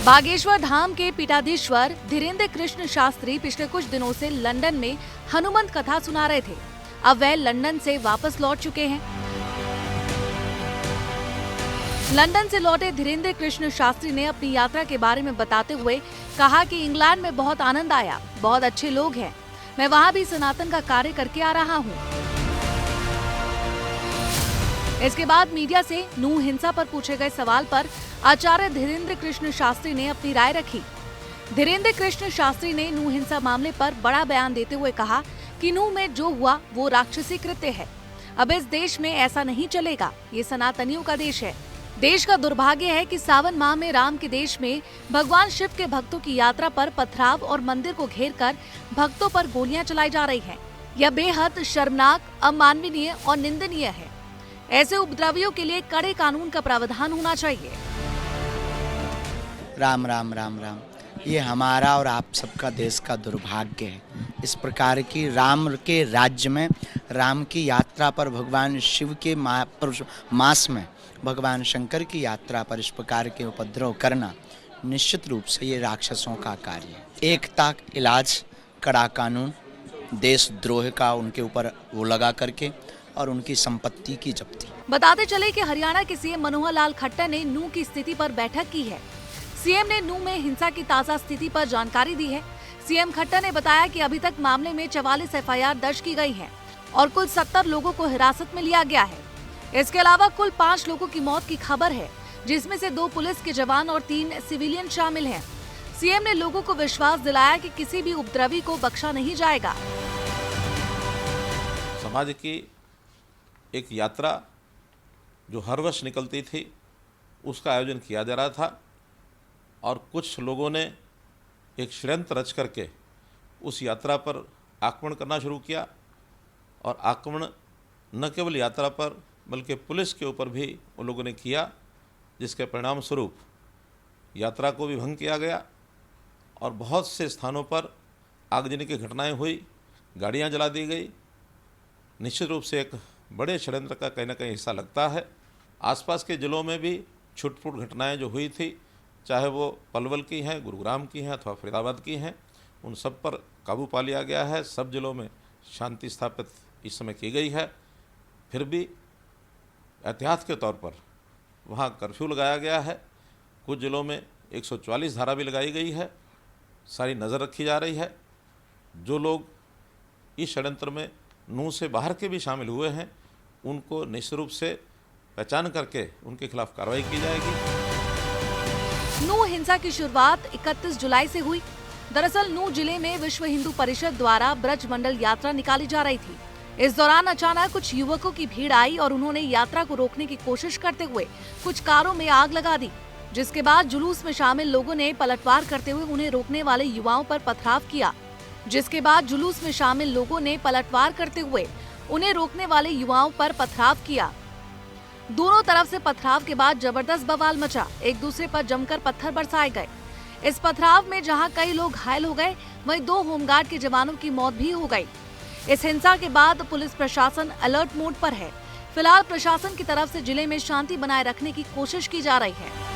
बागेश्वर धाम के पीठाधीश्वर धीरेन्द्र कृष्ण शास्त्री पिछले कुछ दिनों से लंदन में हनुमंत कथा सुना रहे थे। अब वह लंदन से वापस लौट चुके हैं। लंदन से लौटे धीरेन्द्र कृष्ण शास्त्री ने अपनी यात्रा के बारे में बताते हुए कहा कि इंग्लैंड में बहुत आनंद आया, बहुत अच्छे लोग हैं, मैं वहाँ भी सनातन का कार्य करके आ रहा हूँ। इसके बाद मीडिया से नूह हिंसा पर पूछे गए सवाल पर आचार्य धीरेन्द्र कृष्ण शास्त्री ने अपनी राय रखी। धीरेन्द्र कृष्ण शास्त्री ने नूह हिंसा मामले पर बड़ा बयान देते हुए कहा कि नूह में जो हुआ वो राक्षसी कृत्य है। अब इस देश में ऐसा नहीं चलेगा, ये सनातनियों का देश है। देश का दुर्भाग्य है कि सावन माह में राम के देश में भगवान शिव के भक्तों की यात्रा पर पथराव और मंदिर को घेरकर भक्तों पर गोलियां चलाई जा रही हैं। यह बेहद शर्मनाक, अमानवीय और निंदनीय है। ऐसे उपद्रवियों के लिए कड़े कानून का प्रावधान होना चाहिए। राम राम राम राम, ये हमारा और आप सबका देश का दुर्भाग्य है। इस प्रकार की राम के राज्य में, राम की यात्रा पर, भगवान शिव के मास में भगवान शंकर की यात्रा पर इस प्रकार के उपद्रव करना निश्चित रूप से ये राक्षसों का कार्य है। एकता, इलाज, कड़ा कानून, देशद्रोह का उनके ऊपर वो लगा करके और उनकी संपत्ति की जब्ती। बताते चले कि हरियाणा के सीएम मनोहर लाल खट्टर ने नूह की स्थिति पर बैठक की है। सीएम ने नूह में हिंसा की ताजा स्थिति पर जानकारी दी है। सीएम खट्टर ने बताया कि अभी तक मामले में 44 एफआईआर दर्ज की गई है और कुल 70 लोगों को हिरासत में लिया गया है। इसके अलावा कुल 5 लोगों की मौत की खबर है, जिसमें से 2 पुलिस के जवान और 3 सिविलियन शामिल हैं। सीएम ने लोगों को विश्वास दिलाया कि किसी भी उपद्रवी को बख्शा नहीं जाएगा। समाज की एक यात्रा जो हर वर्ष निकलती थी, उसका आयोजन किया जा रहा था और कुछ लोगों ने एक षड्यंत्र रच करके उस यात्रा पर आक्रमण करना शुरू किया और आक्रमण न केवल यात्रा पर बल्कि पुलिस के ऊपर भी उन लोगों ने किया, जिसके परिणाम स्वरूप यात्रा को भी भंग किया गया और बहुत से स्थानों पर आगजनी की घटनाएं हुई, गाड़ियां जला दी गई। निश्चित रूप से एक बड़े षड्यंत्र का कहीं ना कहीं हिस्सा लगता है। आसपास के ज़िलों में भी छूट-फूट घटनाएं जो हुई थी, चाहे वो पलवल की हैं, गुरुग्राम की हैं अथवा फरीदाबाद की हैं, उन सब पर काबू पा लिया गया है। सब जिलों में शांति स्थापित इस समय की गई है। फिर भी एहतियात के तौर पर वहाँ कर्फ्यू लगाया गया है। कुछ ज़िलों में 144 धारा भी लगाई गई है। सारी नज़र रखी जा रही है। जो लोग इस षड्यंत्र में नूह से बाहर के भी शामिल हुए हैं, उनको निश्चित रूप से पहचान करके उनके खिलाफ कार्रवाई की जाएगी। नूह हिंसा की शुरुआत 31 जुलाई से हुई। दरअसल नूह जिले में विश्व हिंदू परिषद द्वारा ब्रज मंडल यात्रा निकाली जा रही थी। इस दौरान अचानक कुछ युवकों की भीड़ आई और उन्होंने यात्रा को रोकने की कोशिश करते हुए कुछ कारों में आग लगा दी, जिसके बाद जुलूस में शामिल लोगों ने पलटवार करते हुए उन्हें रोकने वाले युवाओं पर पथराव किया। दोनों तरफ से पथराव के बाद जबरदस्त बवाल मचा। एक दूसरे पर जमकर पत्थर बरसाए गए। इस पथराव में जहां कई लोग घायल हो गए, वहीं 2 होमगार्ड के जवानों की मौत भी हो गई। इस हिंसा के बाद पुलिस प्रशासन अलर्ट मोड पर है। फिलहाल प्रशासन की तरफ से जिले में शांति बनाए रखने की कोशिश की जा रही है।